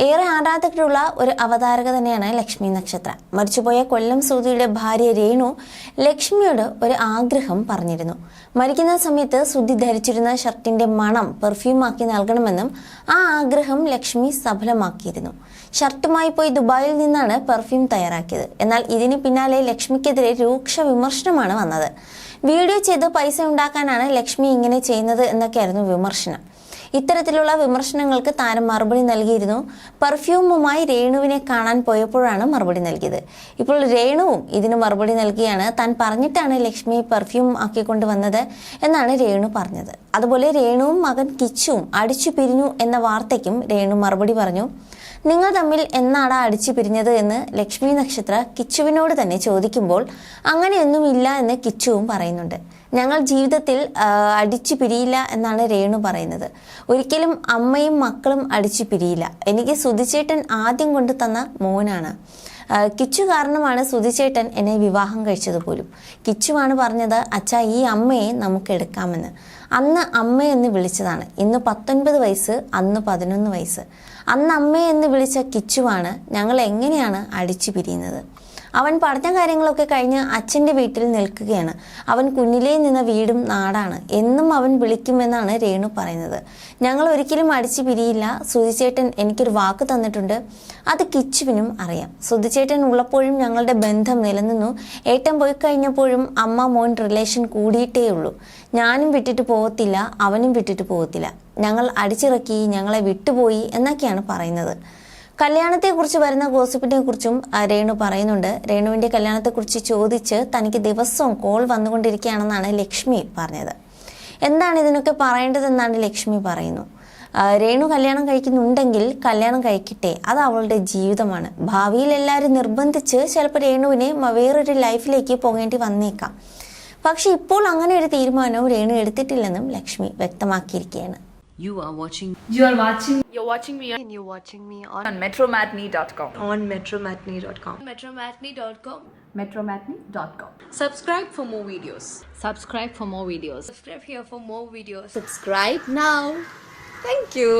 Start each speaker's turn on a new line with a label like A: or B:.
A: ഏറെ ആരാധകരുള്ള ഒരു അവതാരക തന്നെയാണ് ലക്ഷ്മി നക്ഷത്ര. മരിച്ചുപോയ കൊല്ലം സുധിയുടെ ഭാര്യ രേണു ലക്ഷ്മിയോട് ഒരു ആഗ്രഹം പറഞ്ഞിരുന്നു. മരിക്കുന്ന സമയത്ത് സുധി ധരിച്ചിരുന്ന ഷർട്ടിന്റെ മണം പെർഫ്യൂമാക്കി നൽകണമെന്നും ആ ആഗ്രഹം ലക്ഷ്മി സഫലമാക്കിയിരുന്നു. ഷർട്ടുമായി പോയി ദുബായിൽ നിന്നാണ് പെർഫ്യൂം തയ്യാറാക്കിയത്. എന്നാൽ ഇതിന് പിന്നാലെ ലക്ഷ്മിക്കെതിരെ രൂക്ഷ വിമർശനമാണ് വന്നത്. വീഡിയോ ചെയ്ത് പൈസ ഉണ്ടാക്കാനാണ് ലക്ഷ്മി ഇങ്ങനെ ചെയ്യുന്നത് എന്നൊക്കെയായിരുന്നു വിമർശനം. ഇത്തരത്തിലുള്ള വിമർശനങ്ങൾക്ക് താരം മറുപടി നൽകിയിരുന്നു. പെർഫ്യൂമുമായി രേണുവിനെ കാണാൻ പോയപ്പോഴാണ് മറുപടി നൽകിയത്. ഇപ്പോൾ രേണുവും ഇതിന് മറുപടി നൽകിയാണ്. താൻ പറഞ്ഞിട്ടാണ് ലക്ഷ്മി പെർഫ്യൂം ആക്കിക്കൊണ്ട് വന്നത് എന്നാണ് രേണു പറഞ്ഞത്. അതുപോലെ രേണുവും മകൻ കിച്ചുവും അടിച്ചു പിരിഞ്ഞു എന്ന വാർത്തയ്ക്കും രേണു മറുപടി പറഞ്ഞു. നിങ്ങൾ തമ്മിൽ എന്നാടാ അടിച്ചു പിരിഞ്ഞത് എന്ന് ലക്ഷ്മി നക്ഷത്ര കിച്ചുവിനോട് തന്നെ ചോദിക്കുമ്പോൾ അങ്ങനെയൊന്നുമില്ല എന്ന് കിച്ചുവും പറയുന്നുണ്ട്. ഞങ്ങൾ ജീവിതത്തിൽ അടിച്ചു പിരിയില്ല എന്നാണ് രേണു പറയുന്നത്. ഒരിക്കലും അമ്മയും മക്കളും അടിച്ചു പിരിയില്ല. എനിക്ക് സുധിച്ചേട്ടൻ ആദ്യം കൊണ്ടു തന്ന മോനാണ്. കിച്ചു കാരണമാണ് സുധിച്ചേട്ടൻ എന്നെ വിവാഹം കഴിച്ചത് പോലും. കിച്ചുവാണ് പറഞ്ഞത്, അച്ഛാ ഈ അമ്മയെ നമുക്ക് എടുക്കാമെന്ന്. അന്ന് അമ്മയെന്ന് വിളിച്ചതാണ്. ഇന്ന് 19 വയസ്സ്, അന്ന് 11 വയസ്സ്. അന്ന് അമ്മയെന്ന് വിളിച്ച കിച്ചുവാണ് ഞങ്ങൾ എങ്ങനെയാണ് അടിച്ചു പിരിയുന്നത്. അവൻ പഠന കാര്യങ്ങളൊക്കെ കഴിഞ്ഞ് അച്ഛൻ്റെ വീട്ടിൽ നിൽക്കുകയാണ്. അവൻ കുഞ്ഞിലേ നിന്ന വീടും നാടാണ്. എന്നും അവൻ വിളിക്കുമെന്നാണ് രേണു പറയുന്നത്. ഞങ്ങൾ ഒരിക്കലും അടിച്ചു പിരിയില്ല. സുധിച്ചേട്ടൻ എനിക്കൊരു വാക്ക് തന്നിട്ടുണ്ട്. അത് കിച്ചുവിനും അറിയാം. സുധിച്ചേട്ടൻ ഉള്ളപ്പോഴും ഞങ്ങളുടെ ബന്ധം നിലനിന്നു. ഏട്ടൻ പോയി കഴിഞ്ഞപ്പോഴും അമ്മ മോൻ റിലേഷൻ കൂടിയിട്ടേ ഉള്ളൂ. ഞാനും വിട്ടിട്ട് പോകത്തില്ല, അവനും വിട്ടിട്ട് പോകത്തില്ല. ഞങ്ങൾ അടിച്ചിറക്കി, ഞങ്ങളെ വിട്ടുപോയി എന്നൊക്കെയാണ് പറയുന്നത്. കല്യാണത്തെക്കുറിച്ച് വരുന്ന ഗോസിപ്പിനെ കുറിച്ചും രേണു പറയുന്നുണ്ട്. രേണുവിൻ്റെ കല്യാണത്തെക്കുറിച്ച് ചോദിച്ച് തനിക്ക് ദിവസവും കോൾ വന്നുകൊണ്ടിരിക്കുകയാണെന്നാണ് ലക്ഷ്മി പറഞ്ഞത്. എന്താണ് ഇതിനൊക്കെ പറയേണ്ടതെന്നാണ് ലക്ഷ്മി പറയുന്നു. രേണു കല്യാണം കഴിക്കുന്നുണ്ടെങ്കിൽ കല്യാണം കഴിക്കട്ടെ, അത് അവളുടെ ജീവിതമാണ്. ഭാവിയിൽ എല്ലാവരും നിർബന്ധിച്ച് ചിലപ്പോൾ രേണുവിനെ വേറൊരു ലൈഫിലേക്ക് പോകേണ്ടി വന്നേക്കാം. പക്ഷെ ഇപ്പോൾ അങ്ങനെ ഒരു തീരുമാനവും Renu എടുത്തിട്ടില്ലെന്നും Lakshmi വ്യക്തമാക്കിയിരിക്കുകയാണ്.
B: You're watching
C: me
B: and you're watching me
C: on metromatney.com.
B: on metromatney.com.
C: Metromatney.com.
B: Metromatney.com. Subscribe for more videos.
C: Subscribe for more videos.
B: Subscribe here for more videos.
C: Subscribe now.
B: Thank you.